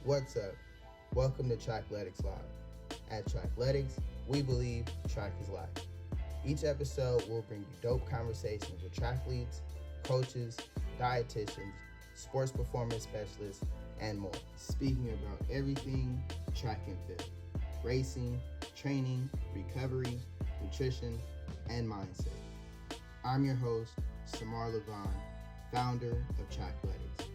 What's up? Welcome to Trackletics Live. At Trackletics, we believe track is life. Each episode will bring you dope conversations with trackletes, coaches, dietitians, sports performance specialists, and more. Speaking about everything track and field, racing, training, recovery, nutrition, and mindset. I'm your host, Samar, founder of Trackletics.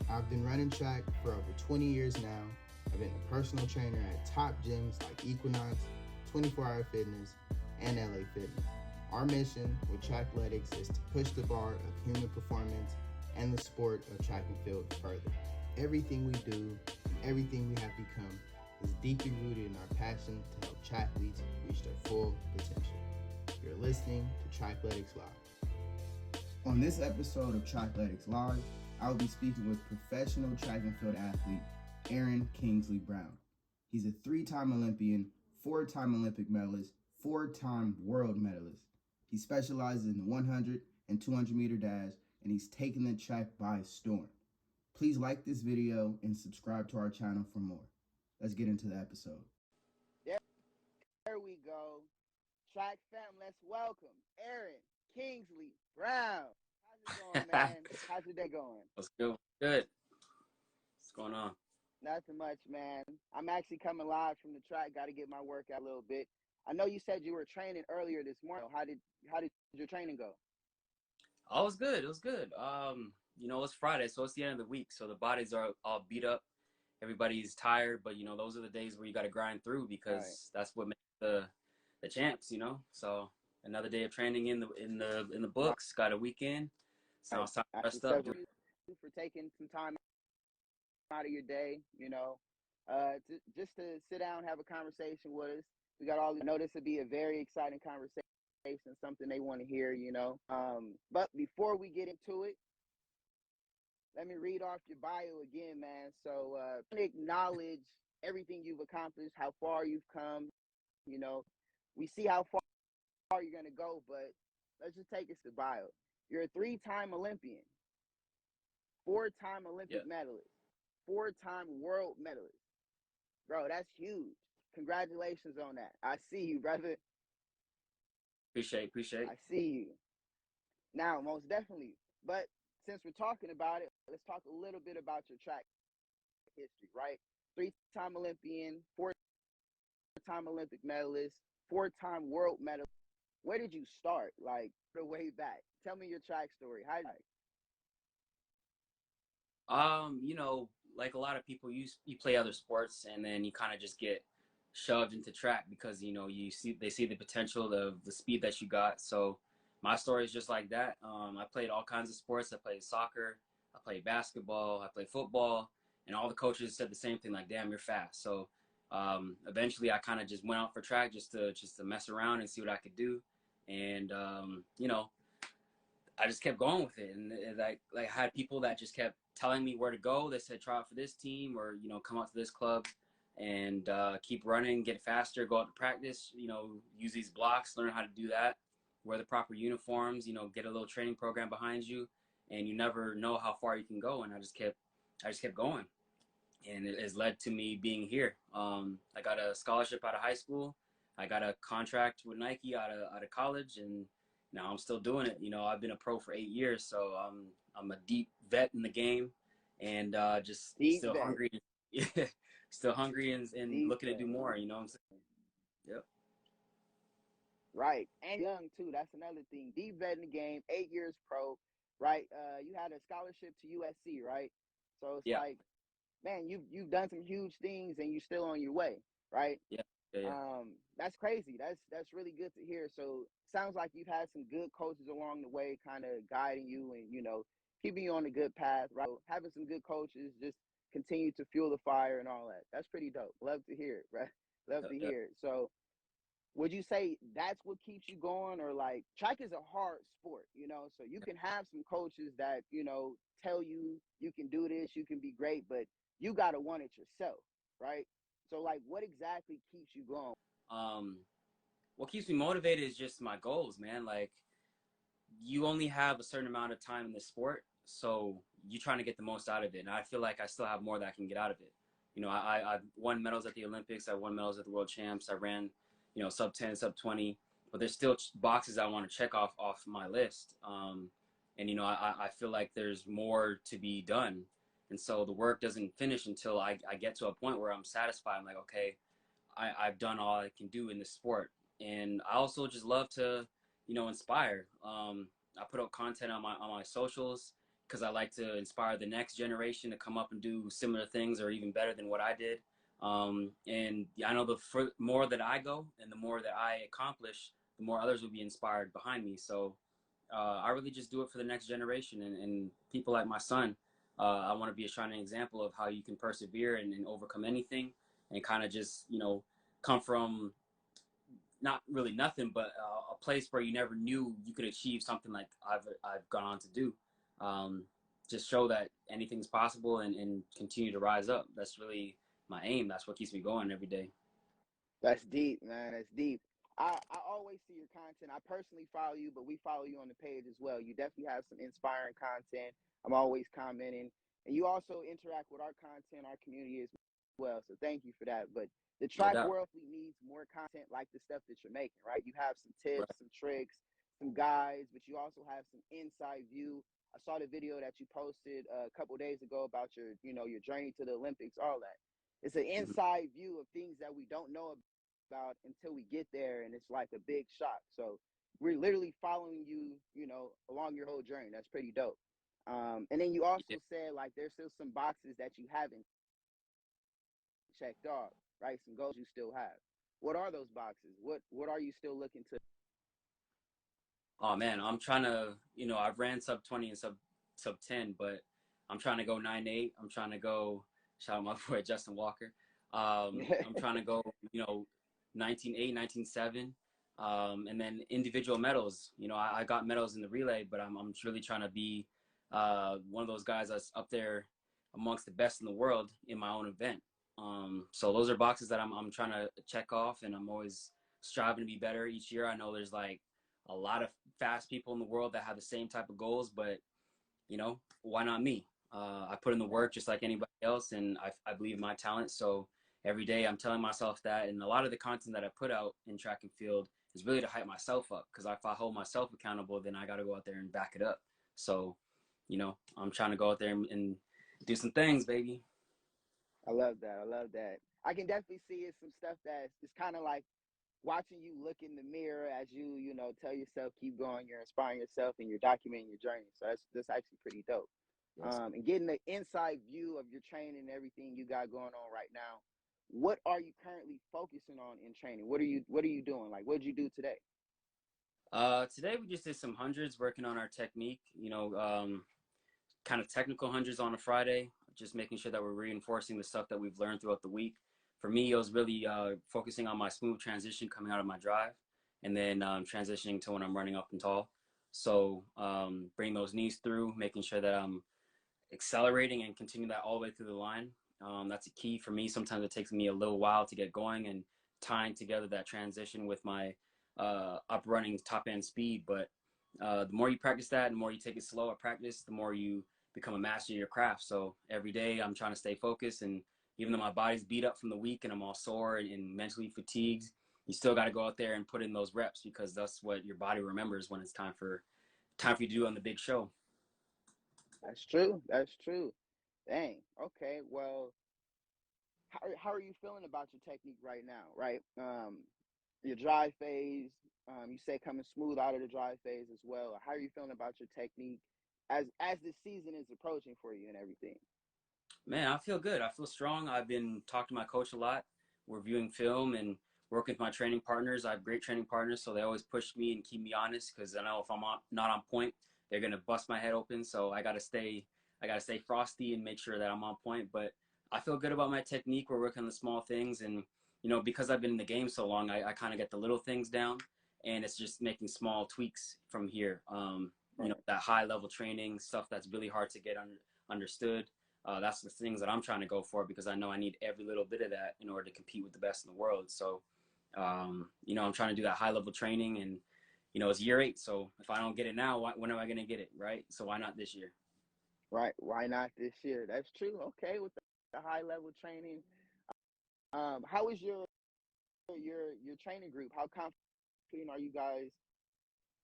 I've been running track for over 20 years now. I've been a personal trainer at top gyms like Equinox, 24 Hour Fitness, and LA Fitness. Our mission with Trackletics is to push the bar of human performance and the sport of track and field further. Everything we do and everything we have become is deeply rooted in our passion to help triathletes reach their full potential. You're listening to Trackletics Live. On this episode of Trackletics Live, I will be speaking with professional track and field athlete Aaron Kingsley Brown. He's a 3-time Olympian, 4-time Olympic medalist, 4-time world medalist. He specializes in the 100 and 200 meter dash, and he's taken the track by storm. Please like this video and subscribe to our channel for more. Let's get into the episode. There we go. Track fam, let's welcome Aaron Kingsley Brown. How's it going, man? How's your day going? What's good? Good. What's going on? Nothing much, man. I'm actually coming live from the track. Got to get my workout a little bit. I know you said you were training earlier this morning. How did your training go? Oh, it was good. It was good. It's Friday, so it's the end of the week. So the bodies are all beat up. Everybody's tired, but those are the days where you got to grind through because that's what makes the champs. So another day of training in the books. Got a weekend. So it's time to rest up. Thank you for taking some time out of your day, just to sit down and have a conversation with us. I know this would be a very exciting conversation, something they want to hear, But before we get into it, let me read off your bio again, man. So acknowledge everything you've accomplished, how far you've come. We see how far you're going to go, but let's just take us to bio. You're a 3-time Olympian, 4-time Olympic medalist, 4-time world medalist. Bro, that's huge. Congratulations on that. I see you, brother. Appreciate. I see you. Now, most definitely. But since we're talking about it, let's talk a little bit about your track history, right? 3-time Olympian, 4-time Olympic medalist, 4-time world medalist. Where did you start? Like, the way back. Tell me your track story. How like a lot of people, you play other sports and then you kind of just get shoved into track because they see the potential of the speed that you got. So my story is just like that. I played all kinds of sports. I played soccer, I played basketball, I played football, and all the coaches said the same thing, like, damn, you're fast. So eventually I kind of just went out for track just to mess around and see what I could do. And I just kept going with it, and I had people that just kept telling me where to go. They said, try out for this team or, come out to this club and keep running, get faster, go out to practice, use these blocks, learn how to do that, wear the proper uniforms, get a little training program behind you, and you never know how far you can go. And I just kept going, and it has led to me being here. I got a scholarship out of high school. I got a contract with Nike out of college, and now I'm still doing it. I've been a pro for 8 years, so I'm a deep vet in the game, and hungry. Still hungry and looking to do more. You know what I'm saying? Yep. Right, and young too. That's another thing. Deep vet in the game, 8 years pro. Right. You had a scholarship to USC, right? So it's like, man, you've done some huge things, and you're still on your way, right? Yeah. That's crazy. That's really good to hear. So sounds like you've had some good coaches along the way, kind of guiding you and keeping you on a good path, right? Having some good coaches just continue to fuel the fire and all that. That's pretty dope. Love to hear it, right? Love to hear it. So would you say that's what keeps you going, or like track is a hard sport, so you can have some coaches that tell you you can do this, you can be great, but you got to want it yourself, right? So, like, what exactly keeps you going? What keeps me motivated is just my goals, man. Like, you only have a certain amount of time in the sport, so you're trying to get the most out of it. And I feel like I still have more that I can get out of it. You know, I've won medals at the Olympics. I won medals at the World Champs. I ran, you know, sub 10, sub 20. But there's still boxes I want to check off my list. And, you know, I feel like there's more to be done. And so the work doesn't finish until I get to a point where I'm satisfied. I'm like, okay, I've done all I can do in this sport. And I also just love to, you know, inspire. I put out content on my socials because I like to inspire the next generation to come up and do similar things or even better than what I did. And I know the more that I go and the more that I accomplish, the more others will be inspired behind me. So I really just do it for the next generation and people like my son. I want to be a shining example of how you can persevere and overcome anything and kind of just, you know, come from not really nothing, but a place where you never knew you could achieve something like I've gone on to do. Just show that anything's possible and continue to rise up. That's really my aim. That's what keeps me going every day. That's deep, man. That's deep. I always see your content. I personally follow you, but we follow you on the page as well. You definitely have some inspiring content. I'm always commenting. And you also interact with our content, our community as well. So thank you for that. But the No track doubt. world needs more content like the stuff that you're making, right? You have some tips, Right. some tricks, some guides, but you also have some inside view. I saw the video that you posted a couple days ago about your, you know, your journey to the Olympics, all that. It's an Mhm. inside view of things that we don't know about until we get there, and it's like a big shock. So we're literally following you, you know, along your whole journey. That's pretty dope. And then you also Yeah. said like there's still some boxes that you haven't checked off, right? Some goals you still have. What are those boxes? What are you still looking to? Oh man, I'm trying to, you know, I've ran sub 20 and sub 10, but I'm trying to go 9.8. I'm trying to go, shout out my boy Justin Walker. I'm trying to go, you know, 19.8, 19.7. And then individual medals. You know, I got medals in the relay, but I'm really trying to be one of those guys that's up there amongst the best in the world in my own event. So those are boxes that I'm trying to check off, and I'm always striving to be better each year. I know there's like a lot of fast people in the world that have the same type of goals, but you know, why not me? I put in the Right. work just like anybody else, and I believe in my talent. So every day I'm telling myself that, and a lot of the content that I put out in track and field is really to hype myself up, because if I hold myself accountable, then I got to go out there and back it up. So, you know, I'm trying to go out there and do some things, baby. I love that. I love that. I can definitely see it's some stuff that is kind of like watching you look in the mirror as you know, tell yourself keep going. You're inspiring yourself and you're documenting your journey. So that's actually pretty dope. Yes. And getting the inside view of your training and everything you got going on right now. What are you currently focusing on in training? What are you doing? Like, what did you do today? Today we just did some hundreds, working on our technique. You know, kind of technical hundreds on a Friday, just making sure that we're reinforcing the stuff that we've learned throughout the week. For me, it was really focusing on my smooth transition coming out of my drive, and then transitioning to when I'm running up and tall. So bring those knees through, making sure that I'm accelerating and continue that all the way through the line. That's a key for me. Sometimes it takes me a little while to get going and tying together that transition with my up running top end speed. But the more you practice that, the more you take it slow at practice, the more you become a master of your craft. So every day I'm trying to stay focused, and even though my body's beat up from the week and I'm all sore and mentally fatigued, you still got to go out there and put in those reps, because that's what your body remembers when it's time for you to do on the big show. That's true. That's true. Dang. Okay. Well, how are you feeling about your technique right now? Right. Your dry phase. You say coming smooth out of the dry phase as well. How are you feeling about your technique as the season is approaching for you and everything? Man, I feel good. I feel strong. I've been talking to my coach a lot. We're viewing film and working with my training partners. I have great training partners, so they always push me and keep me honest, because I know if not on point, they're gonna bust my head open. So I gotta stay frosty and make sure that I'm on point. But I feel good about my technique. We're working on the small things, and you know, because I've been in the game so long, I kind of get the little things down, and it's just making small tweaks from here. You know, Right. that high level training stuff that's really hard to get understood. That's the things that I'm trying to go for, because I know I need every little bit of that in order to compete with the best in the world. So, you know, I'm trying to do that high level training, and, you know, it's year 8. So if I don't get it now, when am I going to get it? Right. So why not this year? Right. Why not this year? That's true. Okay. With high level training. How is your training group? How confident are you guys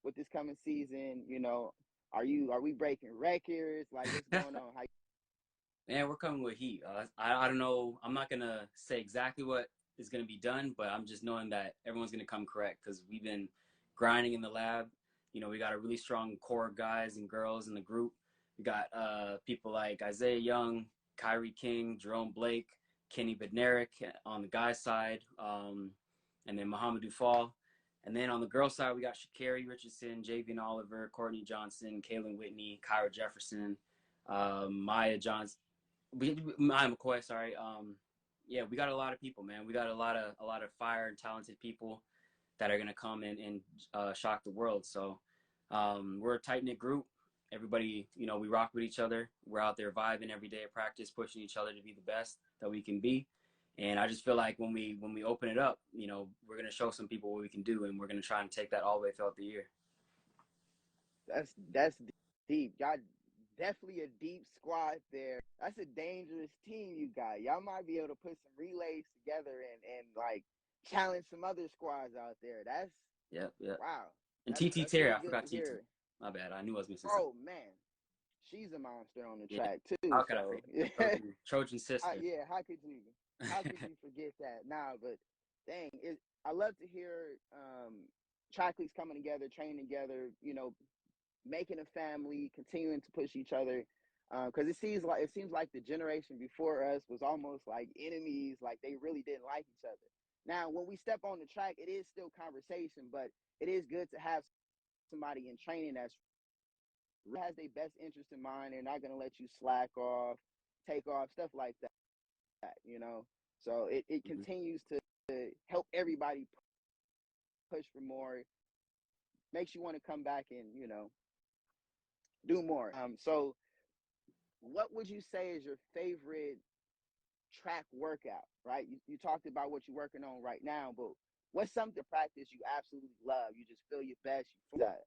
with this coming season? You know, are we breaking records? Like, what's going on? How Man, we're coming with heat. I don't know. I'm not gonna say exactly what is gonna be done, but I'm just knowing that everyone's gonna come correct because we've been grinding in the lab. You know, we got a really strong core of guys and girls in the group. We got people like Isaiah Young, Kyrie King, Jerome Blake, Kenny Bednarik on the guys' side, and then Muhammad Dufal. And then on the girls' side, we got Sha'Carri Richardson, Javian Oliver, Courtney Johnson, Kaylin Whitney, Kyra Jefferson, Maya Johnson. I'm McCoy, sorry. Yeah, we got a lot of people, man. We got a lot of fire and talented people that are gonna come in and shock the world. So we're a tight knit group. Everybody, you know, we rock with each other. We're out there vibing every day at practice, pushing each other to be the best that we can be. And I just feel like when we open it up, you know, we're gonna show some people what we can do, and we're gonna try and take that all the way throughout the year. that's deep. Y'all definitely a deep squad there. That's a dangerous team you got. Y'all might be able to put some relays together and like challenge some other squads out there. That's Yep. wow. And That's TT Terry, really I good forgot to TT. hear. My bad. I knew I was missing something. Oh man, she's a monster on the Yeah. track too. How could I So forget yeah, Trojan sister? yeah. How could you forget that? Nah, but dang, I love to hear Trackletes coming together, training together. You know, making a family, continuing to push each other. Because it seems like the generation before us was almost like enemies, like they really didn't like each other. Now, when we step on the track, it is still conversation, but it is good to have somebody in training that's has their best interest in mind. They're not going to let you slack off, take off, stuff like that, you know? So it Mhm. continues to help everybody push for more, makes you want to come back and, you know, do more. So what would you say is your favorite track workout, right? You talked about what you're working on right now, but what's something to practice you absolutely love? You just feel your best. You feel that.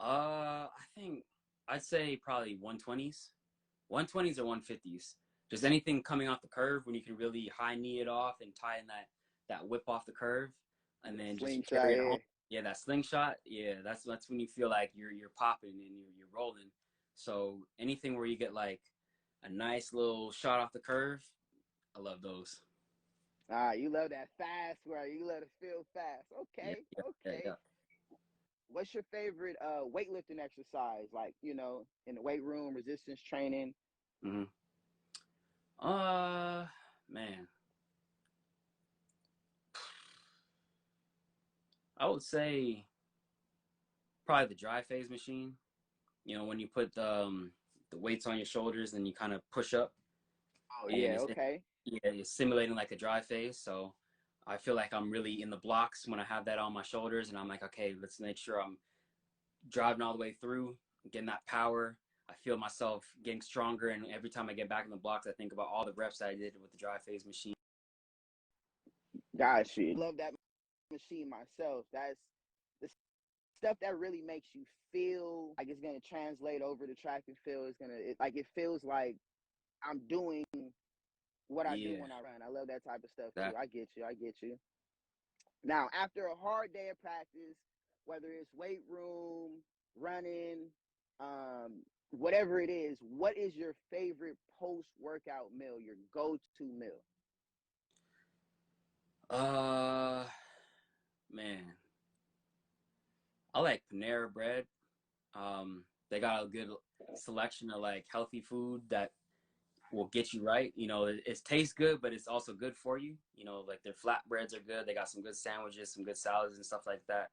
I think I'd say probably 120s, 120s or 150s. Just anything coming off the curve when you can really high knee it off and tie in that whip off the curve, and then just Slingshot, carry it yeah. home. Yeah, that slingshot. Yeah, that's when you feel like you're popping and you're rolling. So anything where you get like a nice little shot off the curve, I love those. You love that fast where you let it feel fast. Yeah, Okay, yeah. okay. What's your favorite weightlifting exercise? Like, you know, in the weight room, resistance training. Mm-hmm. Uh, Man, I would say probably the dry phase machine. You know, when you put the weights on your shoulders and you kind of push up, Oh and yeah, okay. yeah, it's simulating like a dry phase. So I feel like I'm really in the blocks when I have that on my shoulders, and I'm like, okay, let's make sure I'm driving all the way through, getting that power. I feel myself getting stronger, and every time I get back in the blocks, I think about all the reps that I did with the dry phase machine. Gosh, love that machine myself. That's the stuff that really makes you feel like it's gonna translate over the track and field. Like it feels like I'm doing what I do Yeah, when I run. I love that type of stuff too. that. I get you. I get you. Now, after a hard day of practice, whether it's weight room, running, whatever it is, what is your favorite post workout meal? Your go to meal? Uh, Man, I like Panera Bread. They got a good selection of like healthy food that will get you right. You know, it tastes good, but it's also good for you. You know, like their flatbreads are good. They got some good sandwiches, some good salads and stuff like that.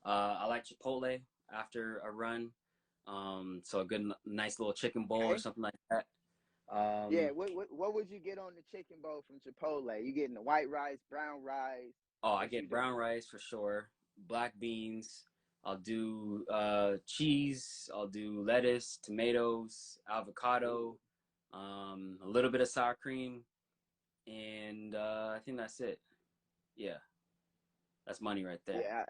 I like Chipotle after a run. So a good, nice little chicken bowl or Okay. something like that. Yeah. Um, What would you get on the chicken bowl from Chipotle? You getting the white rice, brown rice? oh, I What you get doing? brown rice for sure, black beans. I'll do cheese. I'll do lettuce, tomatoes, avocado, a little bit of sour cream, and I think that's it. Yeah, that's money right there. Yeah.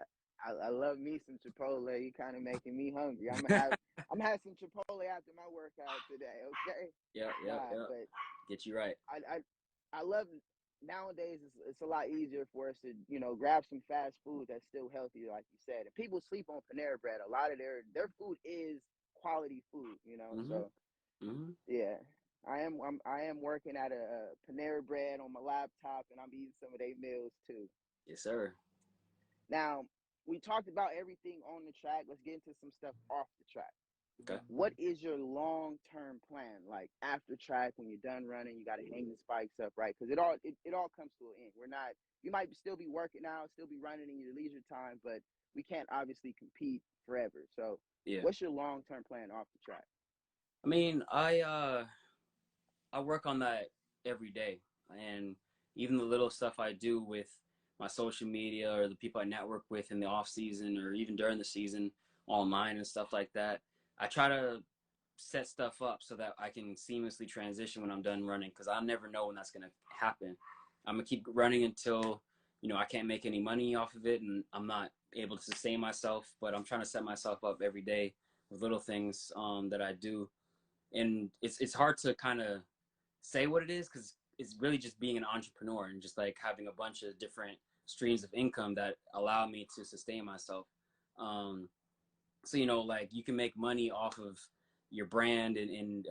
I love me some Chipotle. You kind of making me hungry. I'm gonna have some Chipotle after my workout today. Okay. Yeah, yeah, Nah, yeah. but Get you right. I love nowadays. It's a lot easier for us to grab some fast food that's still healthy, like you said. And people sleep on Panera Bread. A lot of their food is quality food. Mm-hmm. So Mm-hmm. yeah. I am working at a Panera Bread on my laptop, and I'm eating some of their meals too. Yes, sir. Now, we talked about everything on the track. Let's get into some stuff off the track. Okay. What is your long-term plan? Like after track, when you're done running, you got to hang the spikes up, right? Because it all comes to an end. You might still be working out, still be running in your leisure time, but we can't obviously compete forever. So Yeah. what's your long-term plan off the track? I mean, I work on that every day, and even the little stuff I do with my social media or the people I network with in the off season or even during the season online and stuff like that. I try to set stuff up so that I can seamlessly transition when I'm done running, because I never know when that's going to happen. I'm going to keep running until, I can't make any money off of it and I'm not able to sustain myself, but I'm trying to set myself up every day with little things that I do. And it's hard to kind of say what it is, because it's really just being an entrepreneur and just like having a bunch of different streams of income that allow me to sustain myself. So like you can make money off of your brand and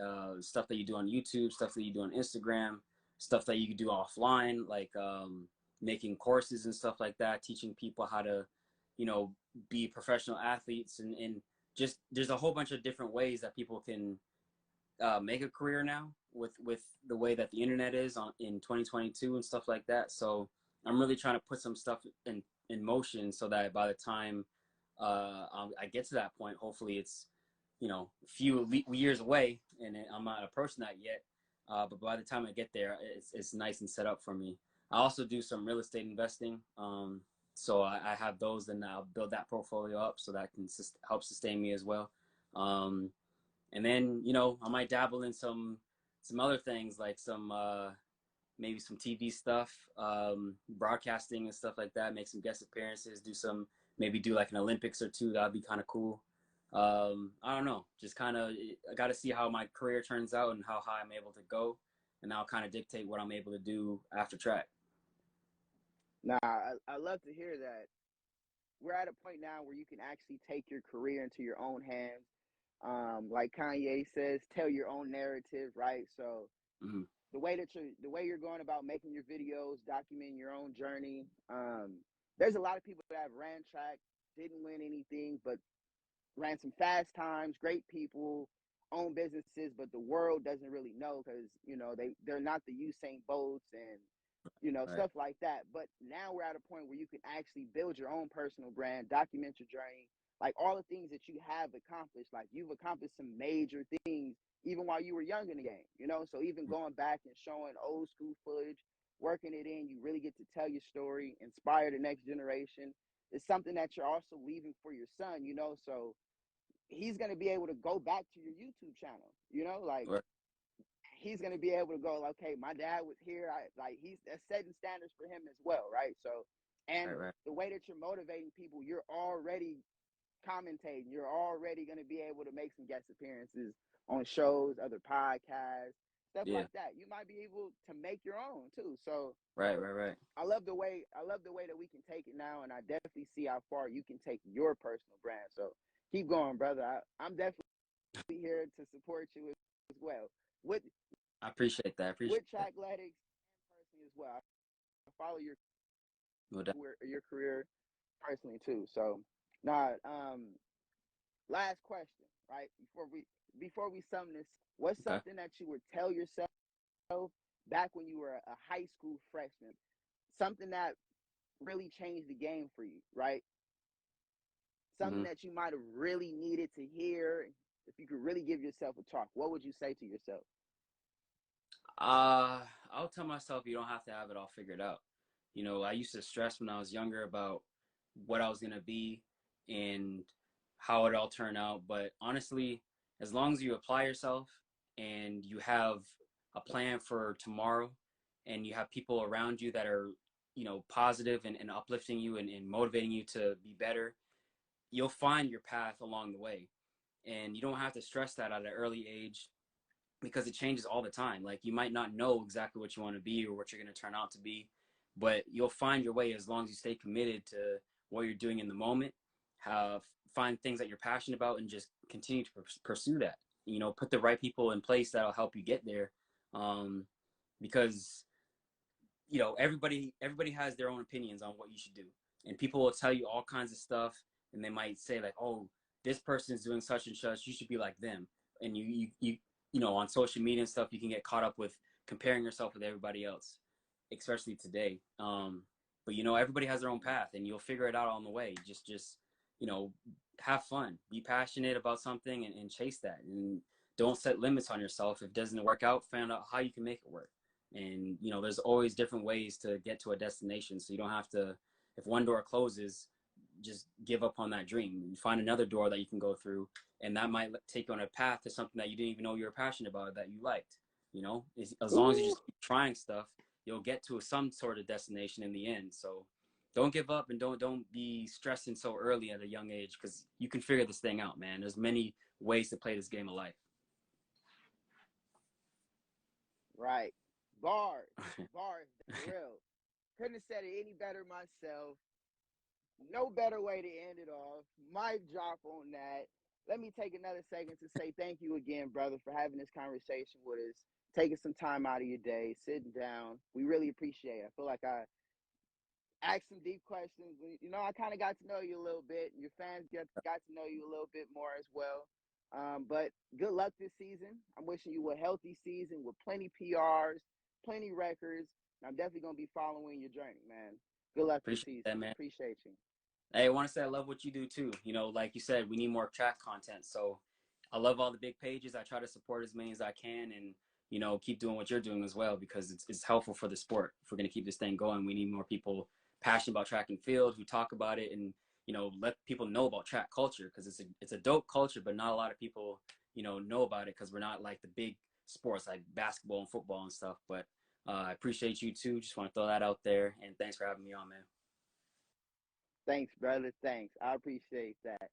stuff that you do on YouTube, stuff that you do on Instagram, stuff that you can do offline, like making courses and stuff like that, teaching people how to be professional athletes, and just there's a whole bunch of different ways that people can make a career now with the way that the internet is in 2022 and stuff like that. So I'm really trying to put some stuff in motion so that by the time I get to that point, hopefully it's a few years away and I'm not approaching that yet, but by the time I get there, it's nice and set up for me. I also do some real estate investing, so I have those, and I'll build that portfolio up so that can help sustain me as well. And then, I might dabble in some other things, like some maybe some TV stuff, broadcasting and stuff like that, make some guest appearances, maybe do like an Olympics or two. That'd be kind of cool. I don't know, just kind of, I got to see how my career turns out and how high I'm able to go, and I'll kind of dictate what I'm able to do after track. Nah, I love to hear that. We're at a point now where you can actually take your career into your own hands. Like Kanye says, tell your own narrative, right? So Mm-hmm. the way you're going about making your videos, documenting your own journey. There's a lot of people that have ran track, didn't win anything, but ran some fast times, great people, own businesses, but the world doesn't really know because they're not the Usain Bolts and Right. stuff like that. But now we're at a point where you can actually build your own personal brand, document your journey, like all the things that you have accomplished. Like you've accomplished some major things even while you were young in the game, So even going back and showing old school footage, working it in, you really get to tell your story, inspire the next generation. It's something that you're also leaving for your son, So he's going to be able to go back to your YouTube channel, like Right. he's going to be able to go, okay, my dad was here. He's that's setting standards for him as well, right? So, and Right. Right. the way that you're motivating people, you're already commentating. You're already going to be able to make some guest appearances on shows, other podcasts, stuff Yeah. like that. You might be able to make your own too. So, Right. Right. Right. I love the way that we can take it now, and I definitely see how far you can take your personal brand. So, keep going, brother. I'm definitely here to support you as well. With I appreciate that. I appreciate with that. Trackletics and personally as well. I follow No doubt. your career personally too. So now, last question, right? Before we sum this, what's Okay. something that you would tell yourself back when you were a high school freshman? Something that really changed the game for you, right? Something Mm-hmm. that you might have really needed to hear. If you could really give yourself a talk, what would you say to yourself? I'll tell myself you don't have to have it all figured out. I used to stress when I was younger about what I was gonna be and how it all turned out. But honestly, as long as you apply yourself and you have a plan for tomorrow and you have people around you that are positive and uplifting you and motivating you to be better, you'll find your path along the way. And you don't have to stress that at an early age, because it changes all the time. Like, you might not know exactly what you want to be or what you're going to turn out to be, but you'll find your way as long as you stay committed to what you're doing in the moment. Find things that you're passionate about and just continue to pursue that. Put the right people in place that'll help you get there. Because everybody has their own opinions on what you should do, and people will tell you all kinds of stuff, and they might say like, oh, this person is doing such and such, you should be like them. And on social media and stuff, you can get caught up with comparing yourself with everybody else, especially today. But everybody has their own path, and you'll figure it out on the way. Just have fun, be passionate about something, and chase that, and don't set limits on yourself. If it doesn't work out, find out how you can make it work. And there's always different ways to get to a destination, so you don't have to, if one door closes, just give up on that dream. You find another door that you can go through, and that might take you on a path to something that you didn't even know you were passionate about, that you liked. As long as you just keep trying stuff, you'll get to some sort of destination in the end. So don't give up, and don't be stressing so early at a young age, because you can figure this thing out, man. There's many ways to play this game of life. Right. Bars, real. Couldn't have said it any better myself. No better way to end it off. Mic drop on that. Let me take another second to say thank you again, brother, for having this conversation with us, taking some time out of your day, sitting down. We really appreciate it. I feel like I asked some deep questions. I kind of got to know you a little bit, and your fans got to know you a little bit more as well. But good luck this season. I'm wishing you a healthy season with plenty PRs, plenty records. I'm definitely going to be following your journey, man. Good luck this season. That, man. Appreciate you. Hey, I want to say I love what you do too. Like you said, we need more track content. So I love all the big pages. I try to support as many as I can, and keep doing what you're doing as well, because it's helpful for the sport. If we're going to keep this thing going, we need more people passionate about track and field who talk about it, and let people know about track culture, because it's a dope culture, but not a lot of people know about it, because we're not like the big sports like basketball and football and stuff. But I appreciate you too. Just want to throw that out there, and thanks for having me on, man. Thanks, brother. Thanks. I appreciate that.